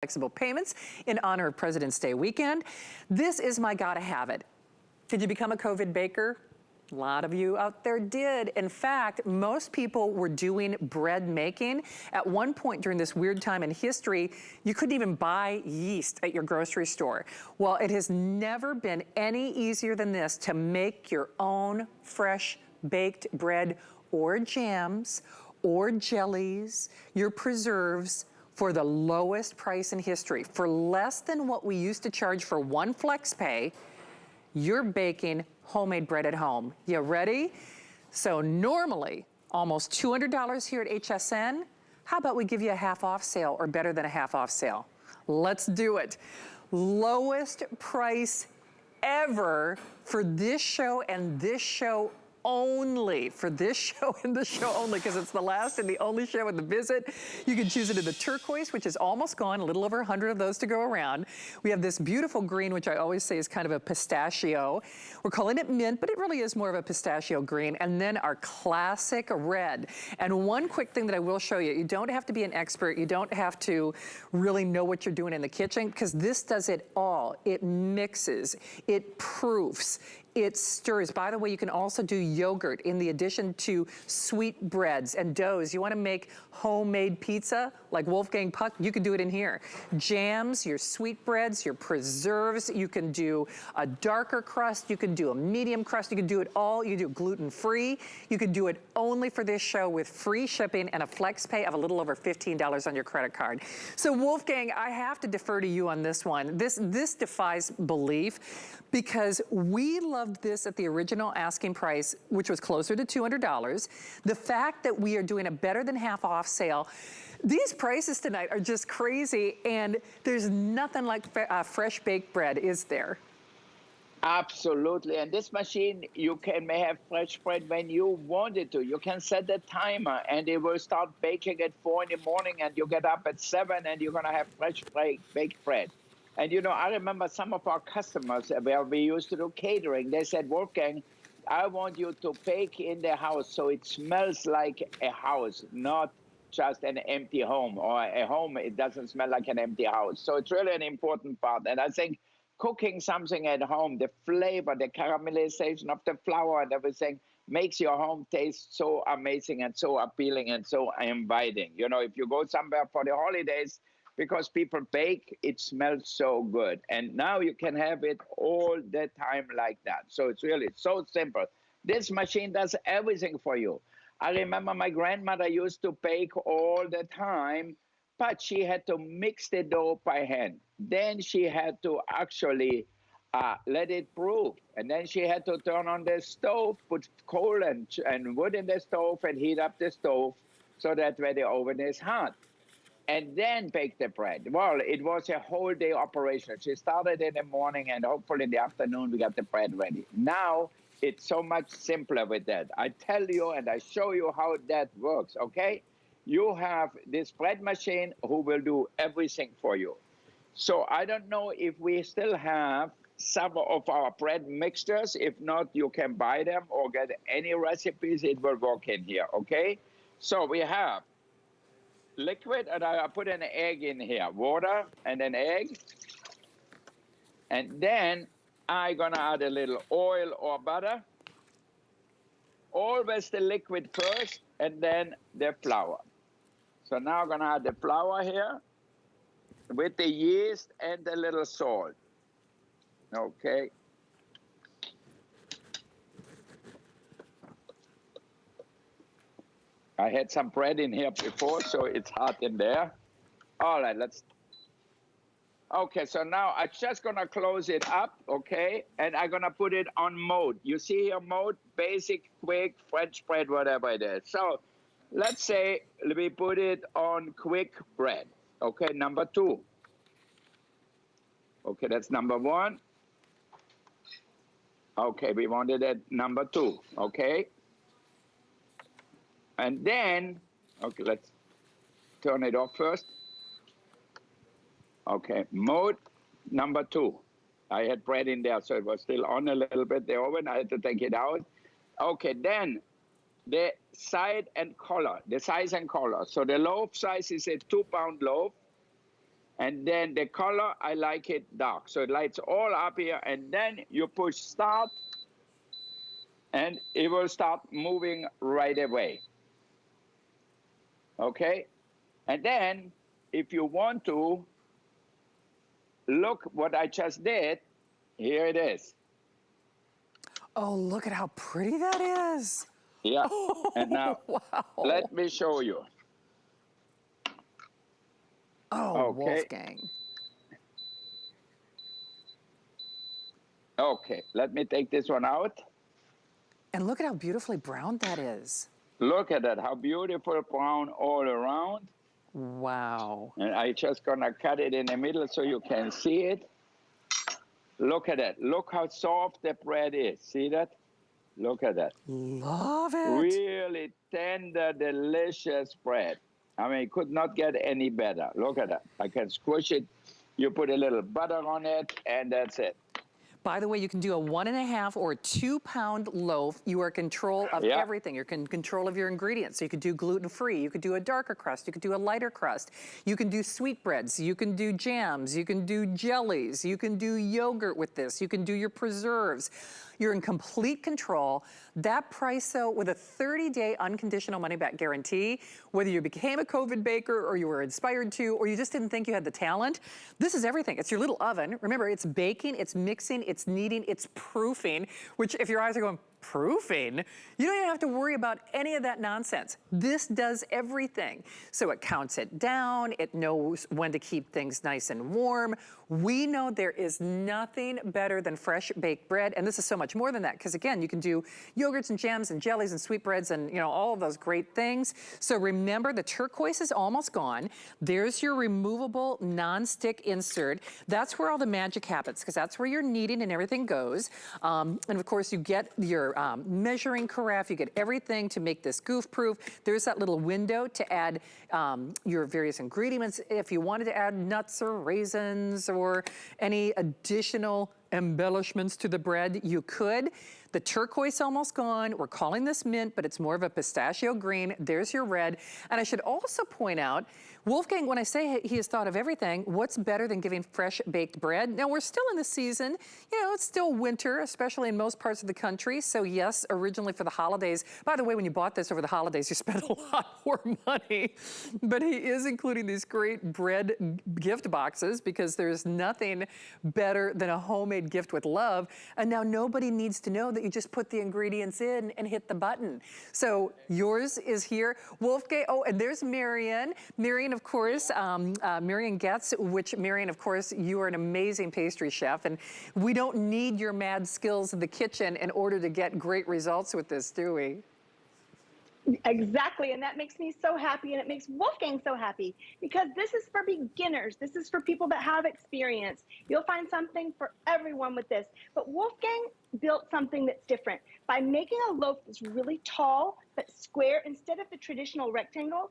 flexible payments in honor of President's Day weekend. This is my gotta have it. Did you become a COVID baker? A lot of you out there did. In fact, most people were doing bread making. At one point during this weird time in history, you couldn't even buy yeast at your grocery store. Well, it has never been any easier than this to make your own fresh baked bread or jams or jellies, your preserves, for the lowest price in history. For less than what we used to charge for one flex pay, you're baking homemade bread at home. You ready? So normally, almost $200 here at HSN. How about we give you a half off sale or better than a half off sale? Let's do it. Lowest price ever for this show and this show only, for this show and this show only, because it's the last and the only show in the visit. You can choose it in the turquoise, which is almost gone, a little over 100 of those to go around. We have this beautiful green, which I always say is kind of a pistachio. We're calling it mint, but it really is more of a pistachio green. And then our classic red. And one quick thing that I will show you, you don't have to be an expert, you don't have to really know what you're doing in the kitchen, because this does it all. It mixes, it proofs, it stirs. By the way, you can also do yogurt in the addition to sweet breads and doughs. You wanna make homemade pizza like Wolfgang Puck, you can do it in here. Jams, your sweet breads, your preserves, you can do a darker crust, you can do a medium crust, you can do it all. You can do gluten-free, you can do it only for this show with free shipping and a flex pay of a little over $15 on your credit card. So Wolfgang, I have to defer to you on this one. This defies belief, because we loved this at the original asking price, which was closer to $200. The fact that we are doing a better than half off sale, these prices tonight are just crazy, and there's nothing like fresh baked bread, is there? Absolutely. And this machine, you may have fresh bread when you want it to. You can set the timer and it will start baking at 4 in the morning, and you get up at 7 and you're going to have fresh baked bread. And you know, I remember some of our customers where we used to do catering, they said, Wolfgang, I want you to bake in the house so it smells like a house, not just an empty home, or a home, it doesn't smell like an empty house. So it's really an important part. And I think cooking something at home, the flavor, the caramelization of the flour and everything makes your home taste so amazing and so appealing and so inviting. You know, if you go somewhere for the holidays, because people bake, it smells so good. And now you can have it all the time like that. So it's really so simple. This machine does everything for you. I remember my grandmother used to bake all the time, but she had to mix the dough by hand. Then she had to actually let it proof. And then she had to turn on the stove, put coal and wood in the stove and heat up the stove so that where the oven is hot. And then bake the bread. Well, it was a whole day operation. She started in the morning and hopefully in the afternoon we got the bread ready. Now it's so much simpler with that. I tell you and I show you how that works, okay? You have this bread machine who will do everything for you. So I don't know if we still have some of our bread mixtures. If not, you can buy them or get any recipes. It will work in here, okay? So we have liquid, and I put an egg in here, water and an egg. And then I'm gonna add a little oil or butter. Always the liquid first, and then the flour. So now I'm gonna add the flour here with the yeast and a little salt. Okay. I had some bread in here before, so it's hot in there. All right, okay, so now I'm just gonna close it up, okay? And I'm gonna put it on mode. You see here mode, basic, quick, French bread, whatever it is. So let's say we put it on quick bread, okay, number 2. Okay, that's number 1. Okay, we wanted it number 2, okay? And then, okay, let's turn it off first. Okay, mode number 2. I had bread in there, so it was still on a little bit, the oven. I had to take it out. Okay, then the size and color. So the loaf size is a 2-pound loaf. And then the color, I like it dark. So it lights all up here. And then you push start, and it will start moving right away. Okay? And then, if you want to, look what I just did. Here it is. Oh, look at how pretty that is. Yeah. Oh, And now, wow. let me show you. Oh, Okay. Wolfgang. Okay, let me take this one out. And look at how beautifully browned that is. Look at that, how beautiful brown all around. Wow. And I just gonna cut it in the middle so you can see it. Look at that. Look how soft the bread is. See that? Look at that. Love it. Really tender, delicious bread. I mean, it could not get any better. Look at that. I can squish it. You put a little butter on it, and that's it. By the way, you can do a 1.5 or 2 pound loaf. You are in control of everything. You're in control of your ingredients. So you could do gluten-free. You could do a darker crust. You could do a lighter crust. You can do sweetbreads. You can do jams. You can do jellies. You can do yogurt with this. You can do your preserves. You're in complete control. That price, though, with a 30-day unconditional money-back guarantee, whether you became a COVID baker or you were inspired to, or you just didn't think you had the talent, this is everything. It's your little oven. Remember, it's baking, it's mixing, it's kneading, it's proofing, which if your eyes are going, proofing, you don't even have to worry about any of that nonsense. This does everything. So it counts it down, it knows when to keep things nice and warm. We know there is nothing better than fresh baked bread, and this is so much more than that, because again, you can do yogurts and jams and jellies and sweetbreads and all of those great things. So remember, the turquoise is almost gone. There's your removable non-stick insert. That's where all the magic happens, because that's where your kneading and everything goes. And of course, you get your measuring carafe, you get everything to make this goof-proof. There's that little window to add your various ingredients. If you wanted to add nuts or raisins or any additional embellishments to the bread, you could. The turquoise almost gone. We're calling this mint, but it's more of a pistachio green. There's your red. And I should also point out, Wolfgang, when I say he has thought of everything, what's better than giving fresh baked bread? Now, we're still in the season. It's still winter, especially in most parts of the country. So yes, originally for the holidays. By the way, when you bought this over the holidays, you spent a lot more money. But he is including these great bread gift boxes, because there's nothing better than a homemade gift with love. And now nobody needs to know that you just put the ingredients in and hit the button. So yours is here. Wolfgang, oh, and there's Marion. Marion, of course, Marion Getz, which Marion, of course, you are an amazing pastry chef, and we don't need your mad skills in the kitchen in order to get great results with this, do we? Exactly, and that makes me so happy, and it makes Wolfgang so happy, because this is for beginners. This is for people that have experience. You'll find something for everyone with this. But Wolfgang built something that's different. By making a loaf that's really tall but square instead of the traditional rectangle,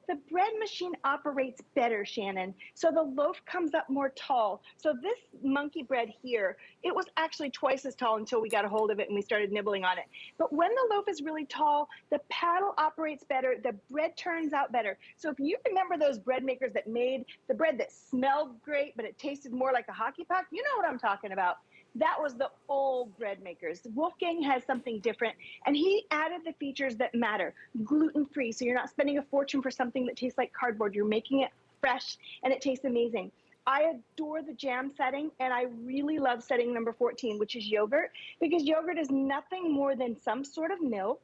the bread machine operates better, Shannon. So the loaf comes up more tall. So this monkey bread here, it was actually twice as tall until we got a hold of it and we started nibbling on it. But when the loaf is really tall, the paddle operates better, the bread turns out better. So if you remember those bread makers that made the bread that smelled great, but it tasted more like a hockey puck, you know what I'm talking about. That was the old bread makers. Wolfgang has something different, and he added the features that matter. Gluten-free, so you're not spending a fortune for something that tastes like cardboard. You're making it fresh, and it tastes amazing. I adore the jam setting, and I really love setting number 14, which is yogurt, because yogurt is nothing more than some sort of milk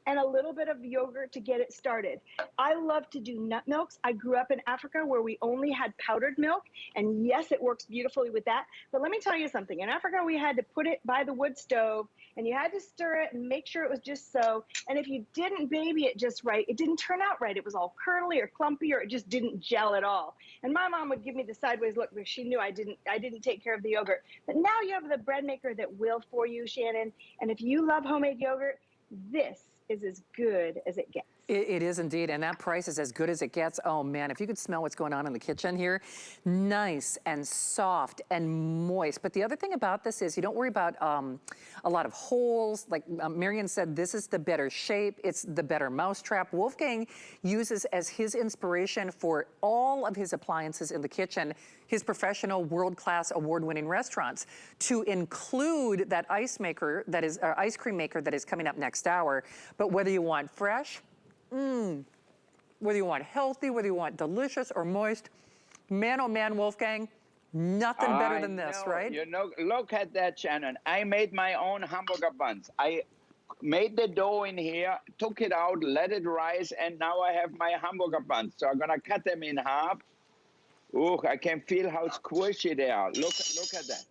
and a little bit of yogurt to get it started. I love to do nut milks. I grew up in Africa where we only had powdered milk, and yes, it works beautifully with that. But let me tell you something. In Africa, we had to put it by the wood stove, and you had to stir it and make sure it was just so. And if you didn't baby it just right, it didn't turn out right. It was all curly or clumpy, or it just didn't gel at all. And my mom would give me the sideways look because she knew I didn't take care of the yogurt. But now you have the bread maker that will for you, Shannon. And if you love homemade yogurt, this is as good as it gets. It is indeed, and that price is as good as it gets. Oh man, if you could smell what's going on in the kitchen here, nice and soft and moist. But the other thing about this is you don't worry about a lot of holes. Like Marian said, this is the better shape. It's the better mousetrap. Wolfgang uses as his inspiration for all of his appliances in the kitchen his professional world-class award-winning restaurants, to include that ice maker that is, ice cream maker that is coming up next hour. But whether you want fresh, whether you want healthy, whether you want delicious or moist, man, oh man, Wolfgang, nothing better than this, right? You know, look at that, Shannon. I made my own hamburger buns. I made the dough in here, took it out, let it rise, and now I have my hamburger buns. So I'm gonna cut them in half. Ooh, I can feel how squishy they are. Look at that.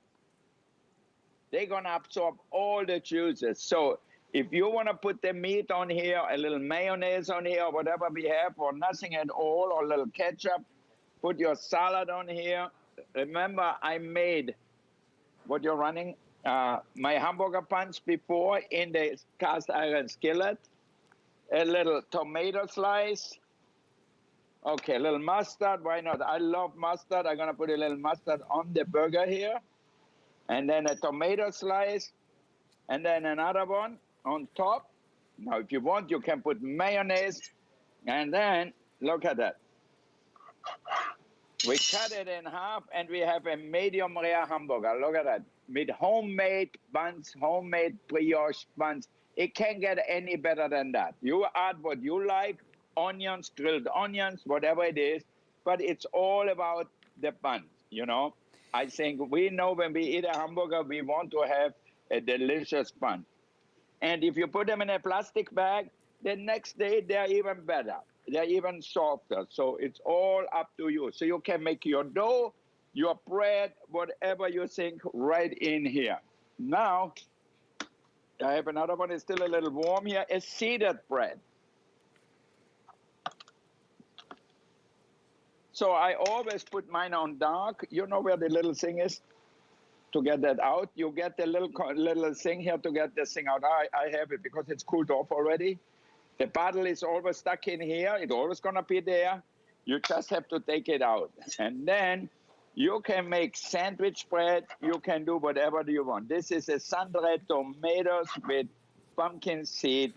They're gonna absorb all the juices. So if you want to put the meat on here, a little mayonnaise on here, or whatever we have, or nothing at all, or a little ketchup, put your salad on here. Remember, I made what you're running, my hamburger buns before in the cast iron skillet. A little tomato slice. Okay, a little mustard, why not? I love mustard. I'm gonna put a little mustard on the burger here. And then a tomato slice, and then another one on top. Now, if you want, you can put mayonnaise, and then look at that. We cut it in half, and we have a medium rare hamburger. Look at that. With homemade buns, homemade brioche buns. It can't get any better than that. You add what you like, onions, grilled onions, whatever it is, but it's all about the buns, you know. I think we know when we eat a hamburger, we want to have a delicious bun. And if you put them in a plastic bag, the next day they're even better. They're even softer. So it's all up to you. So you can make your dough, your bread, whatever you think right in here. Now, I have another one. It's still a little warm here. A seeded bread. So I always put mine on dark. You know where the little thing is to get that out? You get the little thing here to get this thing out. I have it because it's cooled off already. The bottle is always stuck in here. It's always going to be there. You just have to take it out. And then you can make sandwich bread. You can do whatever you want. This is a sun-dried tomatoes with pumpkin seed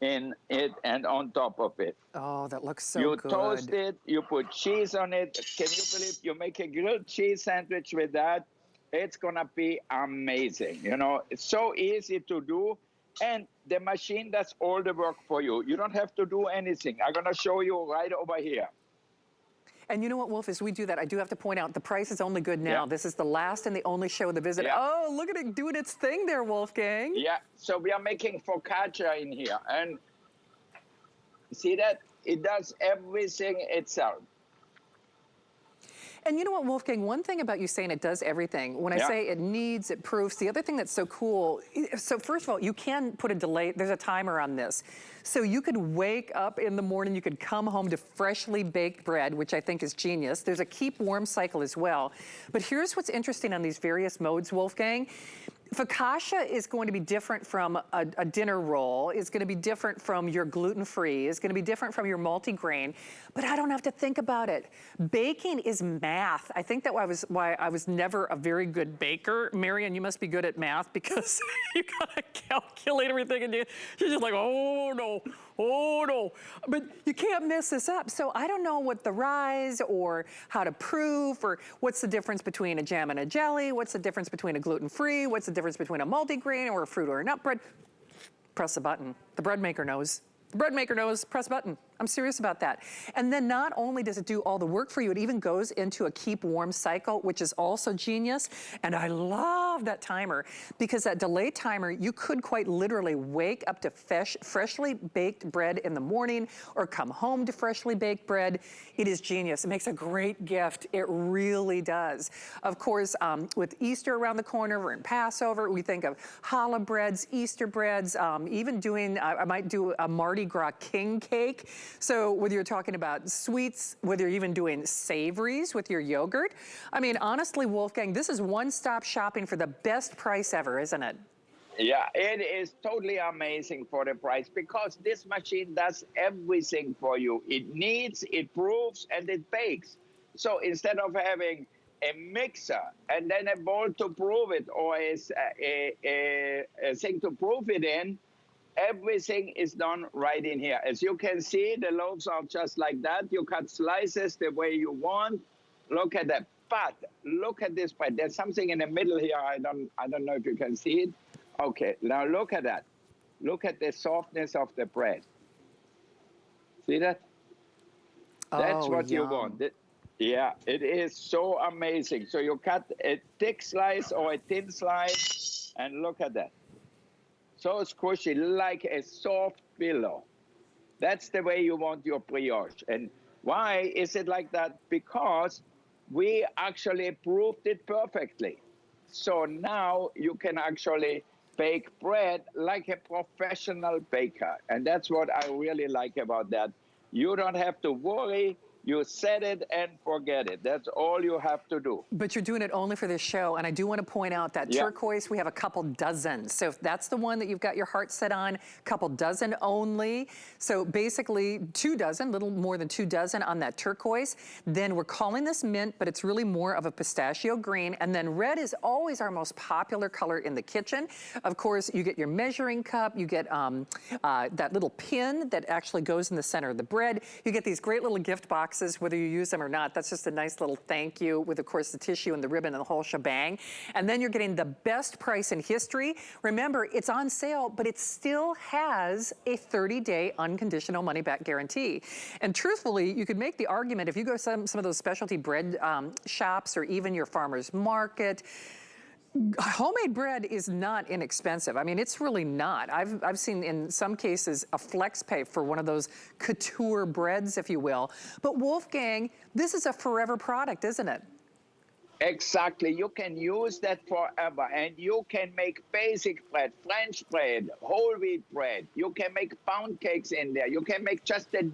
in it and on top of it. Oh, that looks so good. You toast it, you put cheese on it. Can you believe you make a grilled cheese sandwich with that? It's gonna be amazing. You know, it's so easy to do, and the machine does all the work for you. You don't have to do anything. I'm gonna show you right over here. And you know what, Wolf, as we do that, I do have to point out the price is only good now. Yeah. This is the last and the only show of the visit. Yeah. Oh, look at it doing its thing there, Wolfgang. Yeah, so we are making focaccia in here. And see that? It does everything itself. And you know what, Wolfgang, one thing about you saying it does everything, when I say it kneads, it proofs, the other thing that's so cool, so first of all, you can put a delay, there's a timer on this. So you could wake up in the morning, you could come home to freshly baked bread, which I think is genius. There's a keep warm cycle as well. But here's what's interesting on these various modes, Wolfgang. Focaccia is going to be different from a dinner roll, is going to be different from your gluten-free, is going to be different from your multigrain, but I don't have to think about it. Baking is math. I think that why I was never a very good baker. Marian, you must be good at math because you gotta calculate everything and you're just like, oh no. Oh no, but you can't mess this up. So I don't know what the rise or how to proof or what's the difference between a jam and a jelly, what's the difference between a gluten-free, what's the difference between a multigrain or a fruit or a nut bread. Press a button. The bread maker knows. The bread maker knows, press a button. I'm serious about that. And then not only does it do all the work for you, it even goes into a keep warm cycle, which is also genius. And I love that timer because that delay timer, you could quite literally wake up to freshly baked bread in the morning or come home to freshly baked bread. It is genius. It makes a great gift. It really does. Of course, with Easter around the corner, we're in Passover, we think of challah breads, Easter breads, even doing, I might do a Mardi Gras king cake. So whether you're talking about sweets, whether you're even doing savories with your yogurt, I mean, honestly, Wolfgang, this is one-stop shopping for the best price ever, isn't it? Yeah, it is totally amazing for the price because this machine does everything for you. It kneads, it proofs, and it bakes. So instead of having a mixer and then a bowl to proof it or a thing to proof it in, everything is done right in here. As you can see, the loaves are just like that. You cut slices the way you want. Look at that. But look at this bread. There's something in the middle here. I don't know if you can see it. Okay, now look at that. Look at the softness of the bread. See that? That's Oh, what you yum. want. Yeah, it is so amazing. So you cut a thick slice or a thin slice, and look at that. So squishy, like a soft pillow. That's the way you want your brioche. And why is it like that? Because we actually proved it perfectly. So now you can actually bake bread like a professional baker. And that's what I really like about that. You don't have to worry. You set it and forget it. That's all you have to do. But you're doing it only for this show, and I do want to point out that Yeah. turquoise, we have a couple dozen. So if that's the one that you've got your heart set on, couple dozen only. So basically 2 dozen, little more than 2 dozen on that turquoise. Then we're calling this mint, but it's really more of a pistachio green. And then red is always our most popular color in the kitchen. Of course, you get your measuring cup, you get that little pin that actually goes in the center of the bread. You get these great little gift boxes, whether you use them or not. That's just a nice little thank you with, of course, the tissue and the ribbon and the whole shebang. And then you're getting the best price in history. Remember, it's on sale, but it still has a 30-day unconditional money-back guarantee. And truthfully, you could make the argument, if you go to some of those specialty bread shops or even your farmer's market, homemade bread is not inexpensive. I mean, it's really not. I've seen in some cases a flex pay for one of those couture breads, if you will. But Wolfgang, this is a forever product, isn't it? Exactly. You can use that forever. And you can make basic bread, French bread, whole wheat bread. You can make pound cakes in there. You can make just a